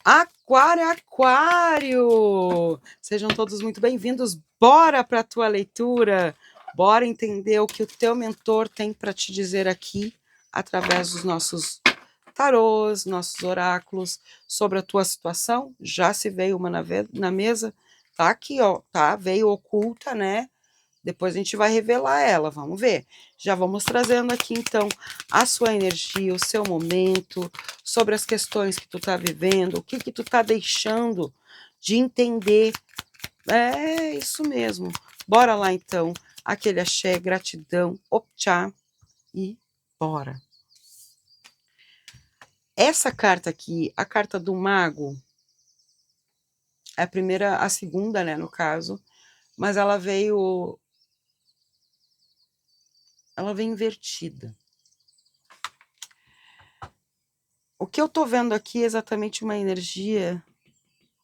Aquário, aquário! Sejam todos muito bem-vindos. Bora para a tua leitura. Bora entender o que o teu mentor tem para te dizer aqui através dos nossos tarôs, nossos oráculos sobre a tua situação. Já se veio uma na mesa, tá aqui, ó, tá? Veio oculta, né? Depois a gente vai revelar ela, vamos ver. Já vamos trazendo aqui, então, a sua energia, o seu momento, sobre as questões que tu tá vivendo, o que que tu tá deixando de entender. É isso mesmo. Bora lá, então. Aquele axé, gratidão, optcha e bora. Essa carta aqui, a carta do mago, é a primeira, a segunda, né, no caso, mas ela veio invertida. O que eu tô vendo aqui é exatamente uma energia,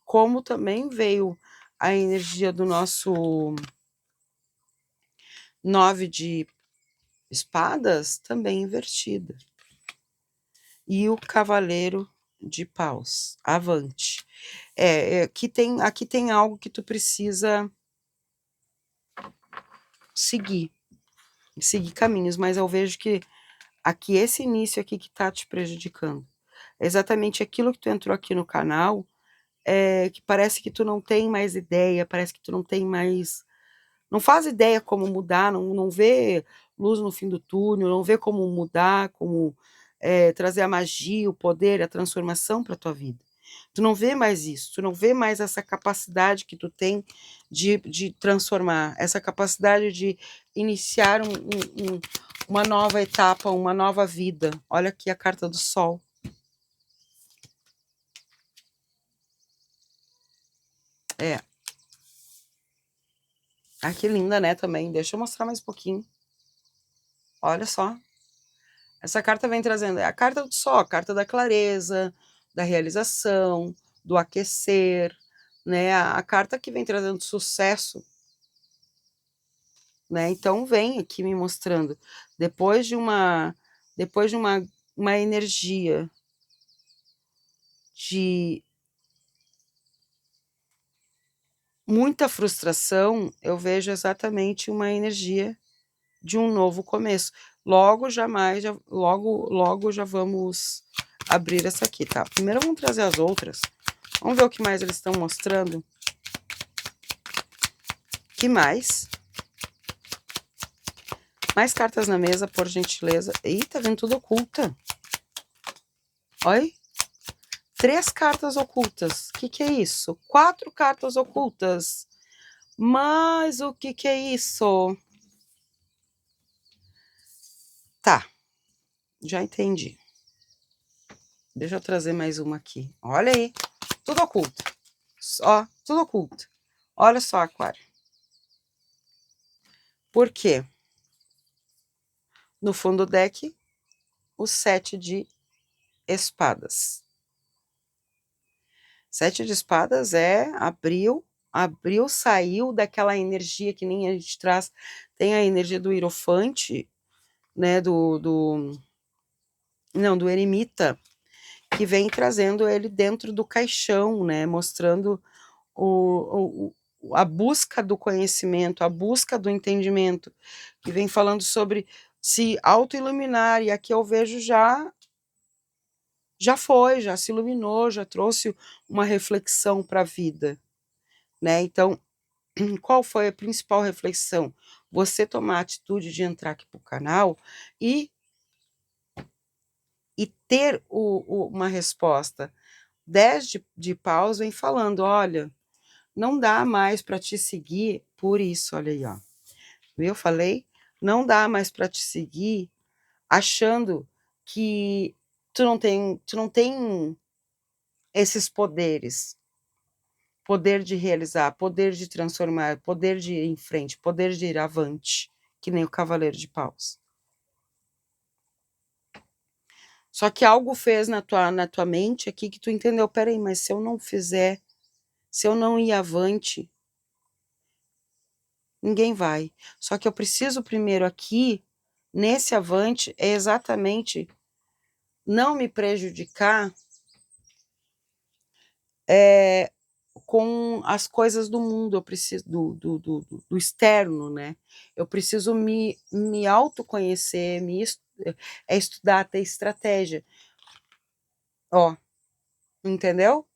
como também veio a energia do nosso 9 de espadas, também invertida. E o cavaleiro de paus, avante. Aqui tem algo que tu precisa seguir caminhos, mas eu vejo que aqui esse início aqui que tá te prejudicando. É exatamente aquilo que tu entrou aqui no canal, que parece que tu não tem mais ideia, parece que tu não tem mais, não faz ideia como mudar, não vê luz no fim do túnel, não vê como mudar, como trazer a magia, o poder, a transformação para tua vida. Tu não vê mais isso, tu não vê mais essa capacidade que tu tem de transformar, essa capacidade de iniciar uma nova etapa, uma nova vida. Olha aqui a carta do Sol. Ah, que linda, né, também. Deixa eu mostrar mais um pouquinho. Olha só. Essa carta vem trazendo, é a carta do Sol, a carta da clareza, da realização, do aquecer, né? A carta que vem trazendo sucesso, né? Então vem aqui me mostrando, depois de uma energia de muita frustração, eu vejo exatamente uma energia de um novo começo. Logo já vamos abrir essa aqui, tá? Primeiro vamos trazer as outras. Vamos ver o que mais eles estão mostrando. Que mais? Mais cartas na mesa, por gentileza. Ih, tá vendo tudo oculta. Olha. 3 cartas ocultas. O que é isso? 4 cartas ocultas. Mas o que é isso? Tá, já entendi. Deixa eu trazer mais uma aqui. Olha aí, tudo oculto. Ó, tudo oculto. Olha só, Aquário. Por quê? No fundo do deck, o 7 de espadas. 7 de espadas abriu, saiu daquela energia que nem a gente traz. Tem a energia do hierofante, né, do eremita, que vem trazendo ele dentro do caixão, né, mostrando a busca do conhecimento, a busca do entendimento, que vem falando sobre se auto-iluminar, e aqui eu vejo já se iluminou, já trouxe uma reflexão para a vida, né? Então, qual foi a principal reflexão? Você tomar a atitude de entrar aqui para o canal e ter uma resposta. 10 de paus vem falando, olha, não dá mais para te seguir por isso, olha aí, ó. Eu falei, não dá mais para te seguir achando que tu não tem esses poderes. Poder de realizar, poder de transformar, poder de ir em frente, poder de ir avante, que nem o cavaleiro de paus. Só que algo fez na tua mente aqui que tu entendeu, peraí, mas se eu não fizer, se eu não ir avante, ninguém vai. Só que eu preciso primeiro aqui, nesse avante, é exatamente não me prejudicar com as coisas do mundo, eu preciso do externo, né? Eu preciso me autoconhecer, estudar, ter estratégia. Ó, entendeu?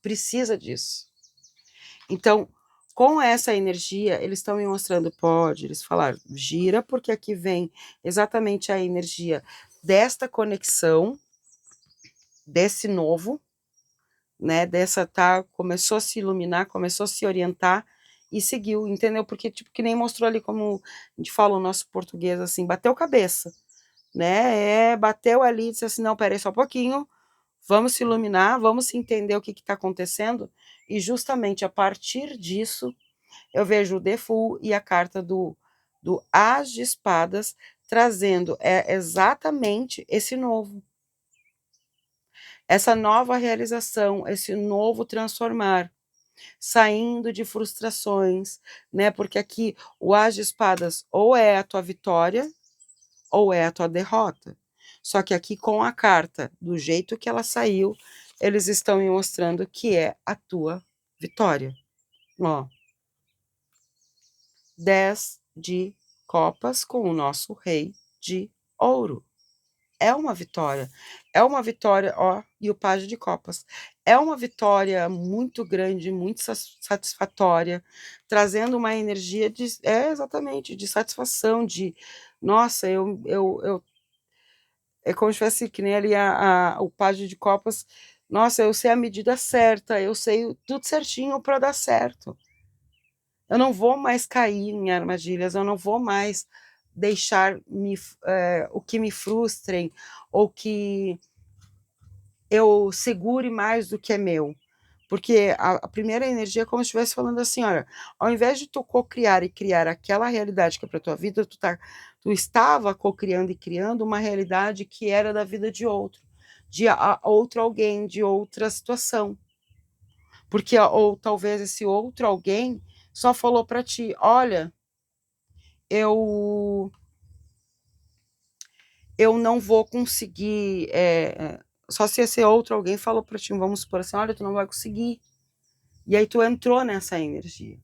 Precisa disso. Então, com essa energia, eles estão me mostrando, pode, eles falaram, gira, porque aqui vem exatamente a energia desta conexão, desse novo, né, começou a se iluminar, começou a se orientar e seguiu, entendeu? Porque, tipo, que nem mostrou ali, como a gente fala o nosso português, assim, bateu cabeça, né, bateu ali e disse assim, não, peraí só um pouquinho, vamos se iluminar, vamos se entender o que está acontecendo, e justamente a partir disso, eu vejo o Defu e a carta do As de Espadas, trazendo exatamente esse novo, essa nova realização, esse novo transformar, saindo de frustrações, né? Porque aqui o As de Espadas ou é a tua vitória ou é a tua derrota. Só que aqui com a carta, do jeito que ela saiu, eles estão me mostrando que é a tua vitória. Ó, 10 de copas com o nosso rei de ouro. É uma vitória, ó, e o pajem de copas. É uma vitória muito grande, muito satisfatória, trazendo uma energia exatamente, de satisfação, de, nossa, é como se fosse que nem ali o pajem de copas, nossa, eu sei a medida certa, eu sei tudo certinho para dar certo. Eu não vou mais cair em armadilhas, eu não vou mais deixar o que me frustrem ou que eu segure mais do que é meu. Porque a primeira energia é como se estivesse falando assim, olha, ao invés de tu co-criar e criar aquela realidade que é para tua vida, tu estava co-criando e criando uma realidade que era da vida de outro, de outro alguém, de outra situação. Porque, ou talvez esse outro alguém só falou para ti, olha, eu não vou conseguir, só se esse outro alguém falou para ti, vamos supor assim, olha, tu não vai conseguir. E aí tu entrou nessa energia,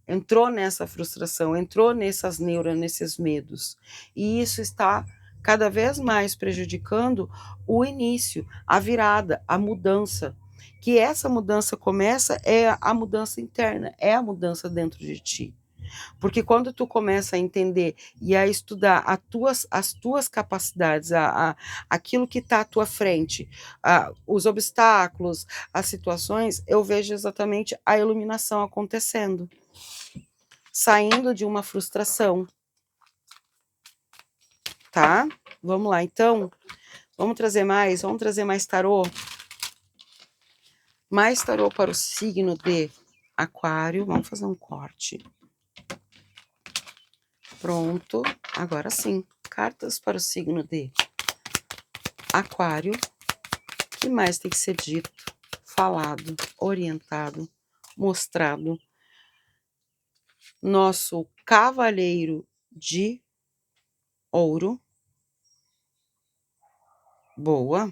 entrou nessa frustração, entrou nessas neuras, nesses medos. E isso está cada vez mais prejudicando o início, a virada, a mudança. Que essa mudança começa é a mudança interna, é a mudança dentro de ti. Porque quando tu começa a entender e a estudar as tuas capacidades, aquilo que está à tua frente, os obstáculos, as situações, eu vejo exatamente a iluminação acontecendo, saindo de uma frustração, tá? Vamos lá, então, vamos trazer mais tarô. Mais tarô para o signo de Aquário. Vamos fazer um corte. Pronto, agora sim. Cartas para o signo de Aquário. O que mais tem que ser dito, falado, orientado, mostrado? Nosso cavaleiro de ouro. Boa.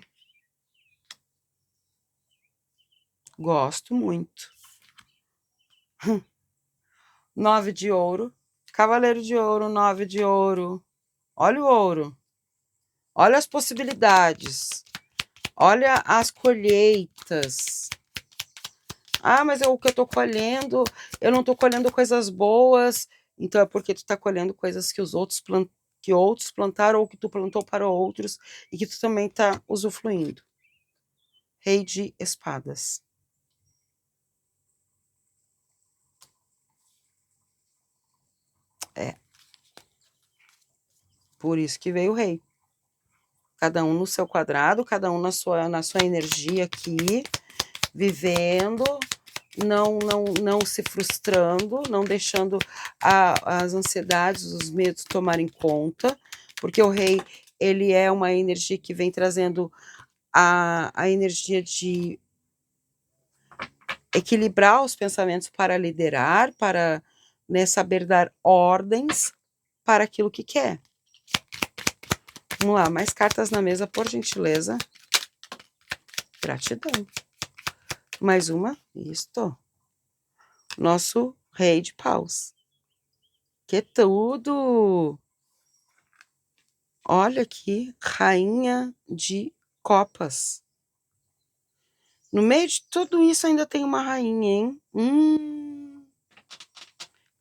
Gosto muito. 9 de ouro. Cavaleiro de ouro, 9 de ouro. Olha o ouro. Olha as possibilidades. Olha as colheitas. Ah, mas o que eu tô colhendo, eu não tô colhendo coisas boas. Então é porque tu tá colhendo coisas que que outros plantaram ou que tu plantou para outros e que tu também tá usufruindo. Rei de espadas. É. Por isso que veio o rei. Cada um no seu quadrado, cada um na sua energia aqui, vivendo, não se frustrando, não deixando as ansiedades, os medos tomarem conta, porque o rei, ele é uma energia que vem trazendo a energia de equilibrar os pensamentos para liderar, para, né, saber dar ordens para aquilo que quer. Vamos lá, mais cartas na mesa, por gentileza. Gratidão. Mais uma, isto. Nosso rei de paus. Que tudo! Olha aqui, rainha de copas. No meio de tudo isso ainda tem uma rainha, hein?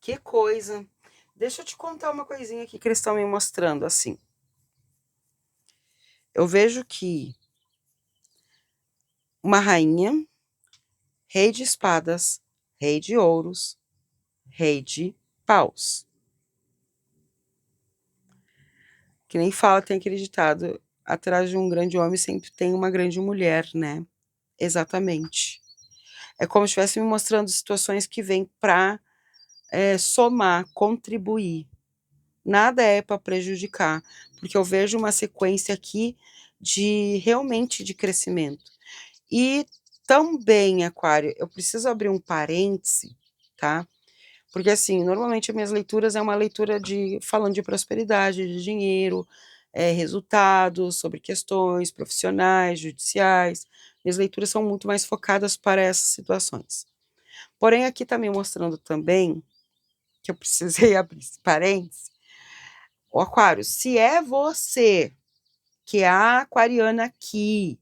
Que coisa. Deixa eu te contar uma coisinha aqui que eles estão me mostrando, assim. Eu vejo que uma rainha, rei de espadas, rei de ouros, rei de paus. Que nem fala, tem aquele ditado, atrás de um grande homem sempre tem uma grande mulher, né? Exatamente. É como se estivesse me mostrando situações que vêm para somar, contribuir. Nada é para prejudicar, porque eu vejo uma sequência aqui de realmente de crescimento. E também, Aquário, eu preciso abrir um parêntese, tá? Porque assim, normalmente as minhas leituras é uma leitura de falando de prosperidade, de dinheiro, resultados, sobre questões profissionais, judiciais. Minhas leituras são muito mais focadas para essas situações. Porém, aqui está me mostrando também que eu precisei abrir esse parêntese. O Aquário, se é você que é a aquariana aqui,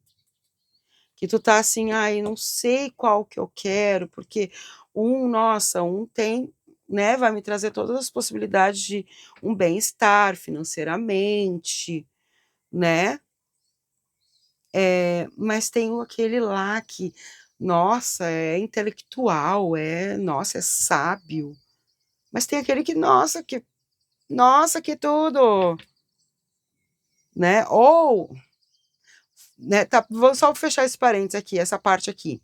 que tu tá assim, ai, não sei qual que eu quero, porque nossa, tem, né, vai me trazer todas as possibilidades de um bem-estar financeiramente, né? Mas tem aquele lá que, nossa, é intelectual, nossa, é sábio. Mas tem aquele que, nossa, que tudo, né? Ou, né, tá, vou só fechar esse parênteses aqui, essa parte aqui.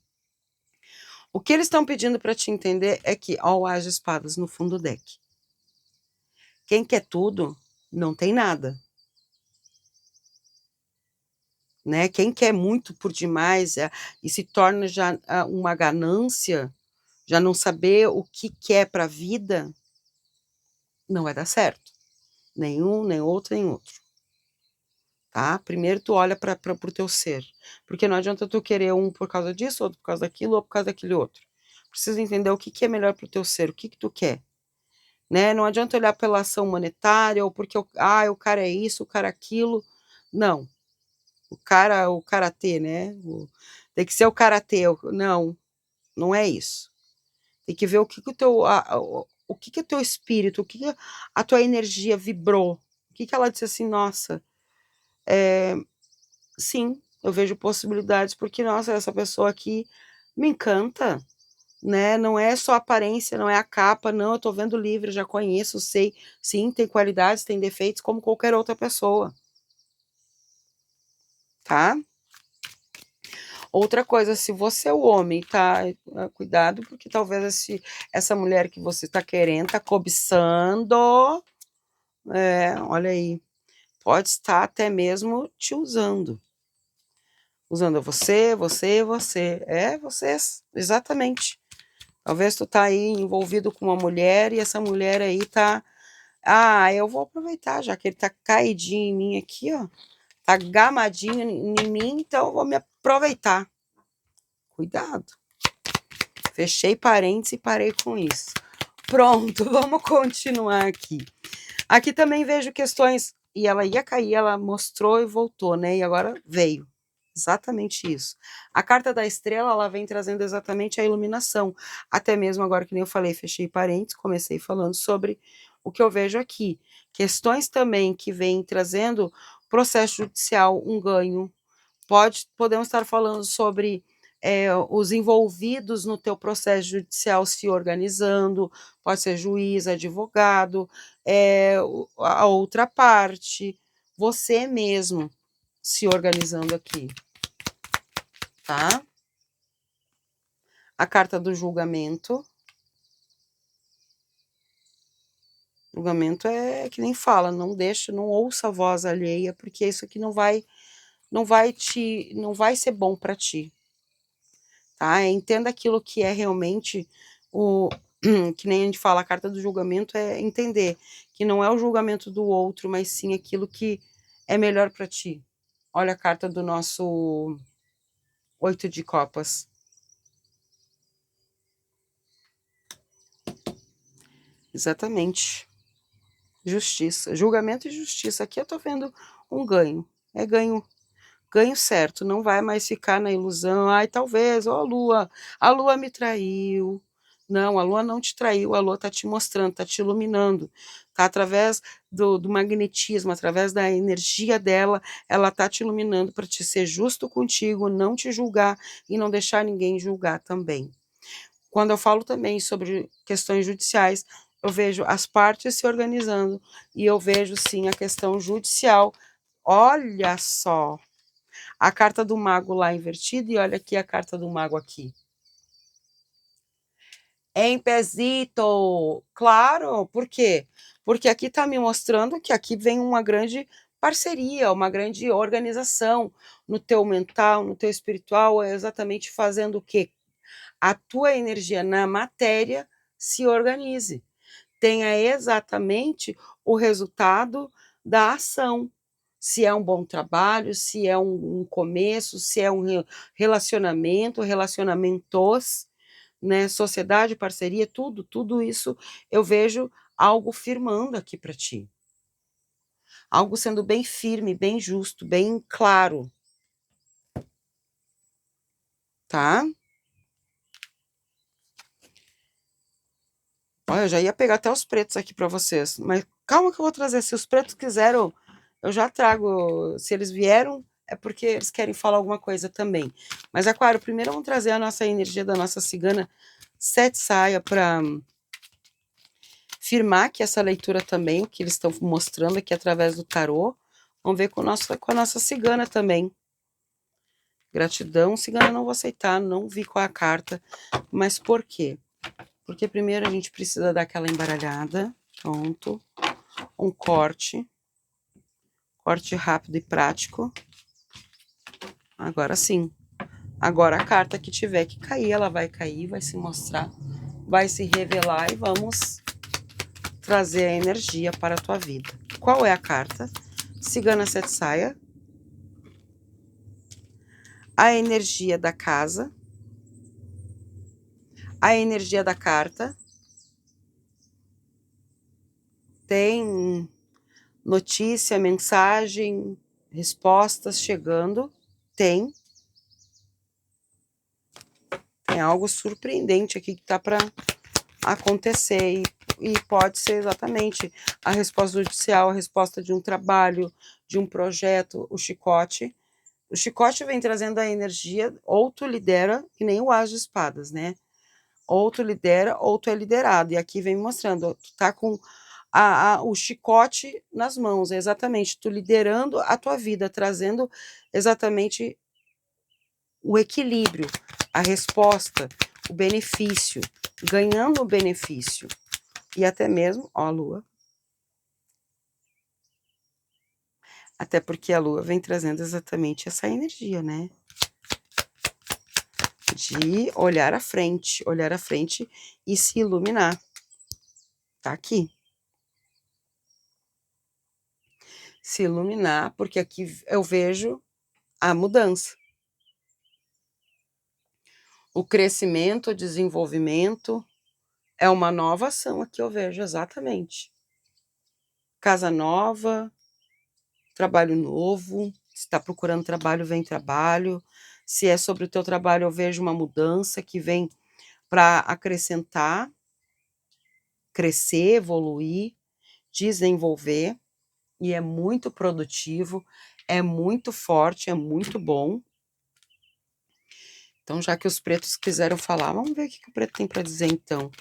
O que eles estão pedindo para te entender é que, ó, o as de espadas no fundo do deck. Quem quer tudo, não tem nada. Né? Quem quer muito por demais e se torna já uma ganância, já não saber o que quer para a vida, não vai dar certo. Nenhum, nem outro, nem outro. Tá? Primeiro tu olha para o teu ser. Porque não adianta tu querer um por causa disso, outro por causa daquilo, ou por causa daquele outro. Precisa entender o que é melhor para o teu ser, o que tu quer. Né? Não adianta olhar pela ação monetária, ou porque o cara é isso, o cara é aquilo. Não. O karatê, né? Tem que ser o karatê. Não, não é isso. Tem que ver o que, que o teu. O que, que o teu espírito, o que, que a tua energia vibrou. O que, que ela disse assim, nossa, sim, eu vejo possibilidades, porque, nossa, essa pessoa aqui me encanta. Né? Não é só a aparência, não é a capa, não, eu tô vendo o livro, já conheço, sei, sim, tem qualidades, tem defeitos, como qualquer outra pessoa, tá? Outra coisa, se você é o homem, tá? Cuidado, porque talvez essa mulher que você tá querendo, tá cobiçando, olha aí, pode estar até mesmo te usando. Usando você. Vocês, exatamente. Talvez tu tá aí envolvido com uma mulher e essa mulher aí tá. Ah, eu vou aproveitar, já que ele tá caidinho em mim aqui, ó. Tá gamadinho em mim, então eu vou me aproveitar. Cuidado. Fechei parênteses e parei com isso. Pronto, vamos continuar aqui. Aqui também vejo questões. E ela ia cair, ela mostrou e voltou, né? E agora veio. Exatamente isso. A carta da estrela, ela vem trazendo exatamente a iluminação. Até mesmo agora, que nem eu falei, fechei parênteses, comecei falando sobre o que eu vejo aqui. Questões também que vêm trazendo processo judicial, um ganho. Podemos estar falando sobre os envolvidos no teu processo judicial se organizando, pode ser juiz, advogado, a outra parte, você mesmo se organizando aqui, tá? A carta do julgamento. Julgamento é que nem fala, não deixa, não ouça a voz alheia, porque isso aqui não vai ser bom para ti, tá? Entenda aquilo que é realmente o que nem a gente fala, a carta do julgamento é entender que não é o julgamento do outro, mas sim aquilo que é melhor para ti. Olha a carta do nosso 8 de copas. Exatamente. Justiça. Julgamento e justiça. Aqui eu tô vendo um ganho. É ganho. Ganho certo, não vai mais ficar na ilusão, ai, talvez, ó, a lua me traiu. Não, a lua não te traiu, a lua está te mostrando, está te iluminando, tá através do magnetismo, através da energia dela, ela está te iluminando para te ser justo contigo, não te julgar e não deixar ninguém julgar também. Quando eu falo também sobre questões judiciais, eu vejo as partes se organizando e eu vejo sim a questão judicial. Olha só, a carta do mago lá invertida e olha aqui a carta do mago aqui. Em pezito! Claro, por quê? Porque aqui está me mostrando que aqui vem uma grande parceria, uma grande organização no teu mental, no teu espiritual, é exatamente fazendo o quê? A tua energia na matéria se organize, tenha exatamente o resultado da ação. Se é um bom trabalho, se é um começo, se é um relacionamento, relacionamentos, né, sociedade, parceria, tudo isso eu vejo algo firmando aqui para ti. Algo sendo bem firme, bem justo, bem claro. Tá? Olha, eu já ia pegar até os pretos aqui para vocês, mas calma que eu vou trazer. Se os pretos quiseram, eu já trago. Se eles vieram, é porque eles querem falar alguma coisa também. Mas, Aquário, primeiro vamos trazer a nossa energia da nossa cigana Sete Saia para firmar que essa leitura também, o que eles estão mostrando aqui através do tarô. Vamos ver com a nossa cigana também. Gratidão, cigana, não vou aceitar, não vi qual é a carta. Mas por quê? Porque primeiro a gente precisa dar aquela embaralhada. Pronto. Um corte rápido e prático. Agora sim. Agora a carta que tiver que cair, ela vai cair, vai se mostrar, vai se revelar e vamos trazer a energia para a tua vida. Qual é a carta? Cigana Sete Saia. A energia da casa. A energia da carta. Tem notícia, mensagem, respostas chegando. Tem algo surpreendente aqui que tá para acontecer e pode ser exatamente a resposta judicial, a resposta de um trabalho, de um projeto, o chicote. O chicote vem trazendo a energia, ou tu lidera, que nem o As de Espadas, né? Ou tu lidera, ou tu é liderado. E aqui vem mostrando, tu tá com o chicote nas mãos, é exatamente tu liderando a tua vida, trazendo exatamente o equilíbrio, a resposta, o benefício, ganhando o benefício. E até mesmo, ó, a lua. Até porque a lua vem trazendo exatamente essa energia, né? De olhar à frente e se iluminar. Tá aqui. Se iluminar, porque aqui eu vejo a mudança. O crescimento, o desenvolvimento, é uma nova ação aqui, eu vejo exatamente. Casa nova, trabalho novo, se está procurando trabalho, vem trabalho. Se é sobre o teu trabalho, eu vejo uma mudança que vem para acrescentar, crescer, evoluir, desenvolver, e é muito produtivo, é muito forte, é muito bom. Então, já que os pretos quiseram falar, vamos ver o que o preto tem para dizer então.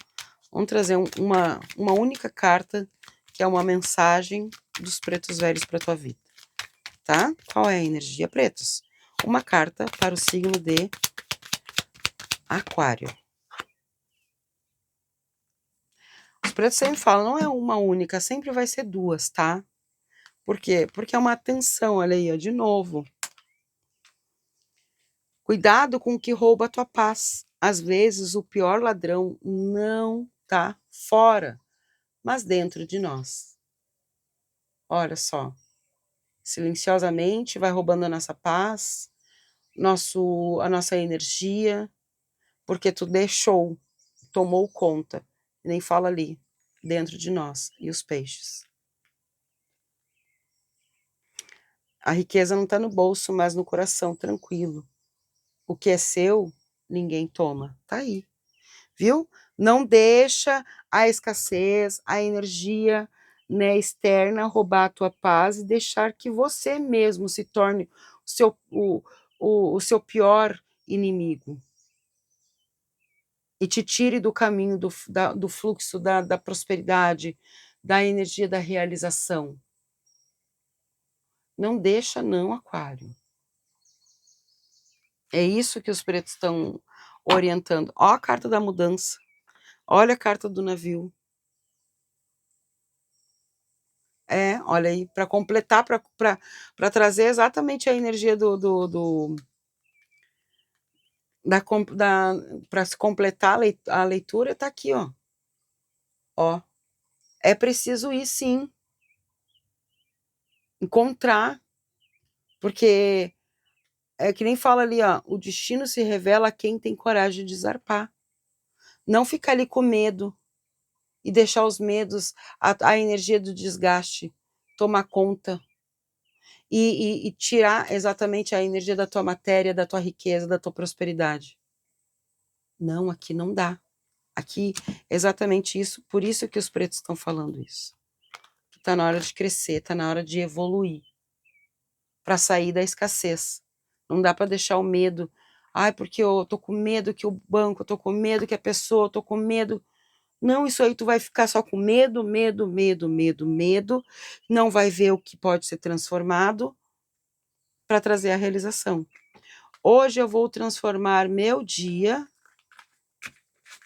Vamos trazer uma única carta, que é uma mensagem dos pretos velhos para tua vida, tá? Qual é a energia, pretos? Uma carta para o signo de Aquário. Os pretos sempre falam, não é uma única, sempre vai ser duas, tá? Por quê? Porque é uma atenção, olha aí, ó, de novo. Cuidado com o que rouba a tua paz. Às vezes, o pior ladrão não tá fora, mas dentro de nós. Olha só. Silenciosamente vai roubando a nossa paz, a nossa energia, porque tu deixou, tomou conta. Nem fala ali. dentro de nós, e os peixes. A riqueza não está no bolso, mas no coração, tranquilo. O que é seu, ninguém toma. Tá aí, viu? Não deixa a escassez, a energia, né, externa roubar a tua paz e deixar que você mesmo se torne o seu pior inimigo. E te tire do caminho do fluxo da prosperidade, da energia da realização. Não deixa não, Aquário. É isso que os pretos estão orientando. Ó a carta da mudança. Olha a carta do navio. Olha aí, para completar, para trazer exatamente a energia para se completar a leitura, tá aqui, ó. Ó, é preciso ir sim, encontrar, porque é que nem fala ali, ó, o destino se revela a quem tem coragem de zarpar. Não ficar ali com medo e deixar os medos, a energia do desgaste tomar conta e tirar exatamente a energia da tua matéria, da tua riqueza, da tua prosperidade. Não, aqui não dá. Aqui, exatamente isso, por isso que os pretos estão falando isso. Está na hora de crescer, está na hora de evoluir, para sair da escassez. Não dá para deixar o medo. Ai, porque eu tô com medo que o banco, eu tô com medo que a pessoa, eu tô com medo. Não, isso aí tu vai ficar só com medo, medo, medo, medo, medo. Não vai ver o que pode ser transformado para trazer a realização. Hoje eu vou transformar meu dia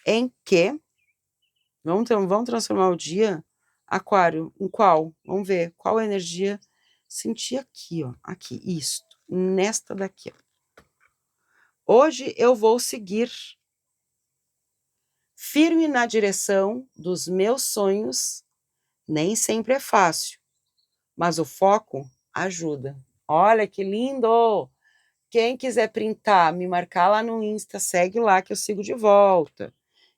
em quê? Vamos transformar o dia, Aquário, em qual? Vamos ver, qual energia? Sentir aqui, ó, aqui, isto, nesta daqui, ó. Hoje eu vou seguir firme na direção dos meus sonhos, nem sempre é fácil, mas o foco ajuda. Olha que lindo! Quem quiser printar, me marcar lá no Insta, segue lá que eu sigo de volta.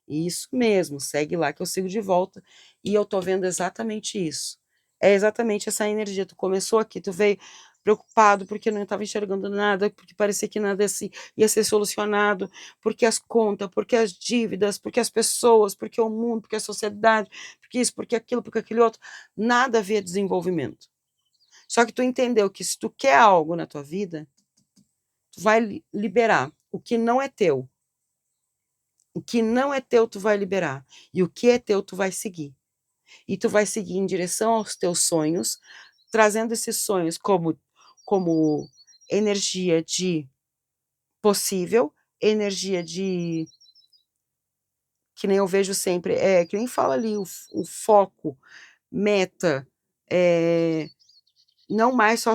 Isso mesmo, segue lá que eu sigo de volta. E eu tô vendo exatamente isso. É exatamente essa energia. Tu começou aqui, tu veio preocupado porque não estava enxergando nada, porque parecia que nada ia ser solucionado, porque as contas, porque as dívidas, porque as pessoas, porque o mundo, porque a sociedade, porque isso, porque aquilo, porque aquele outro. Nada havia desenvolvimento. Só que tu entendeu que se tu quer algo na tua vida, tu vai liberar o que não é teu. O que não é teu, tu vai liberar. E o que é teu, tu vai seguir. E tu vai seguir em direção aos teus sonhos, trazendo esses sonhos como energia de possível, energia de... Que nem eu vejo sempre, que nem fala ali, o foco, meta, não mais só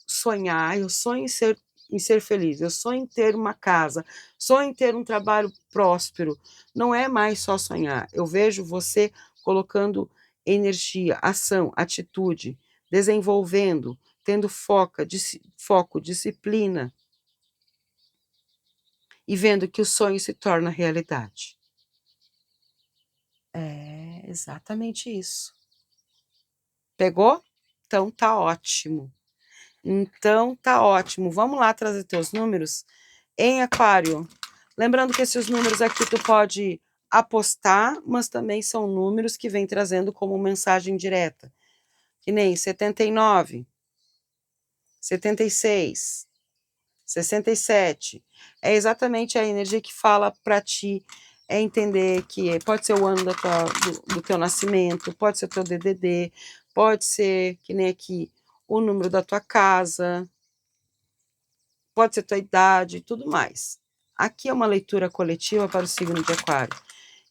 sonhar, eu sonho em ser feliz, eu sonho em ter uma casa, sonho em ter um trabalho próspero. Não é mais só sonhar. Eu vejo você colocando energia, ação, atitude, desenvolvendo, tendo foco, disciplina e vendo que o sonho se torna realidade. É exatamente isso. Pegou? Então tá ótimo. Então tá ótimo. Vamos lá trazer teus números em Aquário. Lembrando que esses números aqui tu pode apostar, mas também são números que vem trazendo como mensagem direta. Que nem 79, 76, 67. É exatamente a energia que fala para ti, é entender que pode ser o ano do teu nascimento, pode ser o teu DDD, pode ser, que nem aqui, o número da tua casa, pode ser tua idade e tudo mais. Aqui é uma leitura coletiva para o signo de Aquário.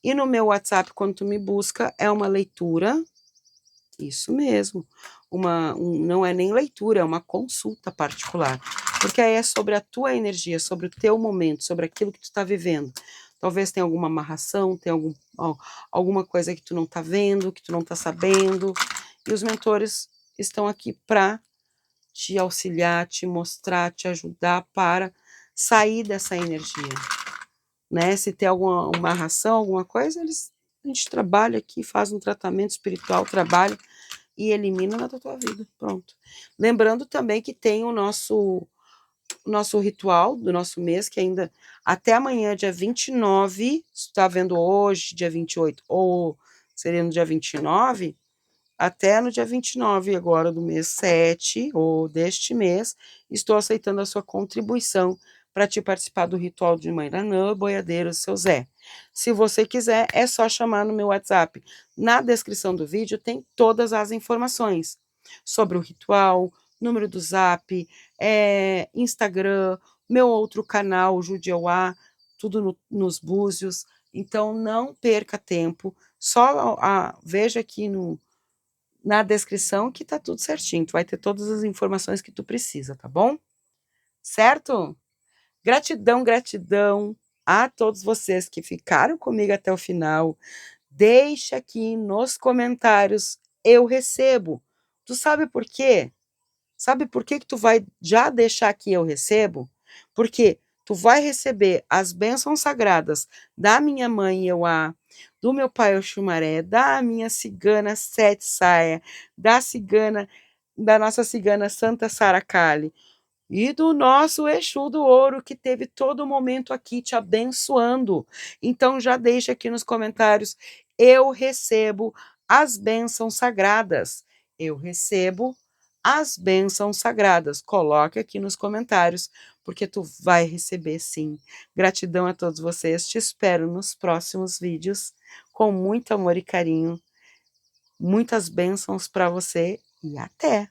E no meu WhatsApp, quando tu me busca, é uma leitura, isso mesmo, não é nem leitura, é uma consulta particular. Porque aí é sobre a tua energia, sobre o teu momento, sobre aquilo que tu está vivendo. Talvez tenha alguma amarração, tenha alguma coisa que tu não está vendo, que tu não está sabendo. E os mentores estão aqui para te auxiliar, te mostrar, te ajudar para sair dessa energia, né? Se tem alguma amarração, alguma coisa, eles A gente trabalha aqui, faz um tratamento espiritual, trabalha e elimina da tua vida. Pronto. Lembrando também que tem o nosso ritual do nosso mês, que ainda até amanhã, dia 29, se tu tá vendo hoje, dia 28, ou seria no dia 29, até no dia 29 agora do mês 7, ou deste mês, estou aceitando a sua contribuição para te participar do ritual de Mãe Nanã, boiadeiro seu Zé. Se você quiser, é só chamar no meu WhatsApp. Na descrição do vídeo tem todas as informações sobre o ritual, número do Zap, Instagram, meu outro canal, Judiauá, tudo nos búzios. Então não perca tempo, só veja aqui na descrição que tá tudo certinho. Tu vai ter todas as informações que tu precisa, tá bom? Certo? Gratidão, gratidão a todos vocês que ficaram comigo até o final. Deixa aqui nos comentários, eu recebo. Tu sabe por quê? Sabe por que que tu vai já deixar aqui eu recebo? Porque tu vai receber as bênçãos sagradas da minha mãe Euá, do meu pai Oxumaré, da minha cigana Sete Saia, da nossa cigana Santa Sara Kali, e do nosso Exu do Ouro, que teve todo momento aqui te abençoando. Então já deixa aqui nos comentários, eu recebo as bênçãos sagradas. Eu recebo as bênçãos sagradas. Coloque aqui nos comentários, porque tu vai receber sim. Gratidão a todos vocês. Te espero nos próximos vídeos, com muito amor e carinho. Muitas bênçãos para você e até!